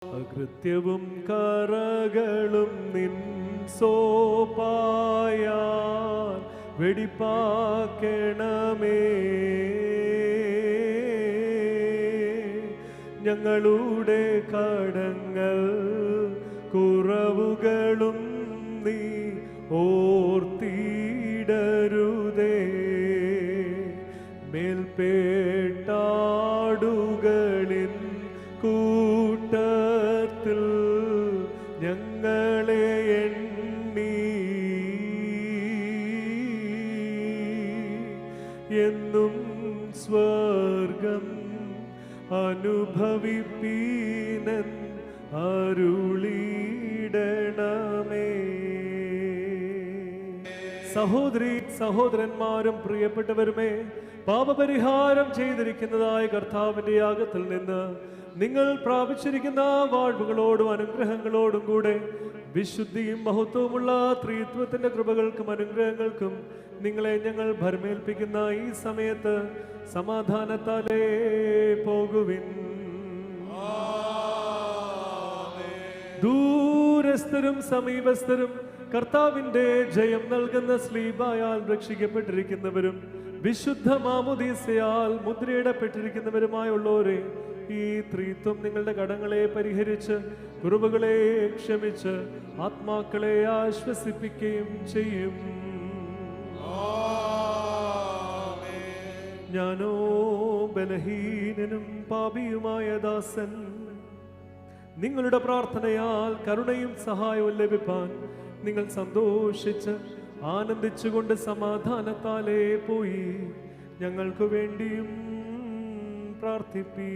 അകൃത്യവും കറകളും നിൻ സോപ്പായാൽ വെടിപ്പാക്കണമേ. ഞങ്ങളുടെ കടങ്ങൾ കുറവുകളും നീ ഓർത്തിടരുതേ. മേൽപേട്ടാടുകളിൻ കൂട്ടത്തിൽ ഞങ്ങളെ എണ്ണി എന്നും സ്വർഗം അനുഭവിപ്പീനൻ അരുളിടണമേ. സഹോദരീ സഹോദരന്മാരും പ്രിയപ്പെട്ടവരുമേ, പാപപരിഹാരം ചെയ്തിരിക്കുന്നതായ കർത്താവിന്റെ യാഗത്തിൽ നിന്ന് നിങ്ങൾ പ്രാപിച്ചിരിക്കുന്ന വാഴ്വുകളോടും അനുഗ്രഹങ്ങളോടും കൂടെ വിശുദ്ധിയും മഹത്വവുമുള്ള ത്രിത്വത്തിന്റെ കൃപകൾക്കും അനുഗ്രഹങ്ങൾക്കും നിങ്ങളെ ഞങ്ങൾ ഭരമേൽപ്പിക്കുന്ന ഈ സമയത്ത് സമാധാനത്താലേ പോകുവിൻ. ദൂരസ്ഥരും സമീപസ്ഥരും കർത്താവിന്റെ ജയം നൽകുന്ന സ്ലീബായാൽ രക്ഷിക്കപ്പെട്ടിരിക്കുന്നവരും വിശുദ്ധ മാമോദീസയാൽ മുദ്രയിടപ്പെട്ടിരിക്കുന്നവരുമായുള്ളവരെ, ഈ ത്രിത്വം നിങ്ങളുടെ കടങ്ങളെ പരിഹരിച്ച് കുറവുകളെ ക്ഷമിച്ച് ആത്മാക്കളെ ആശ്വസിപ്പിക്കുകയും ചെയ്യും. ഞാനോ ബലഹീനനും പാപിയുമായ ദാസൻ, നിങ്ങളുടെ പ്രാർത്ഥനയാൽ കരുണയും സഹായവും ലഭിപ്പാൻ നിങ്ങൾ സന്തോഷിച്ച് ആനന്ദിച്ചുകൊണ്ട് സമാധാനത്താലേ പോയി ഞങ്ങൾക്ക് വേണ്ടിയും പ്രാർത്ഥിപ്പീ.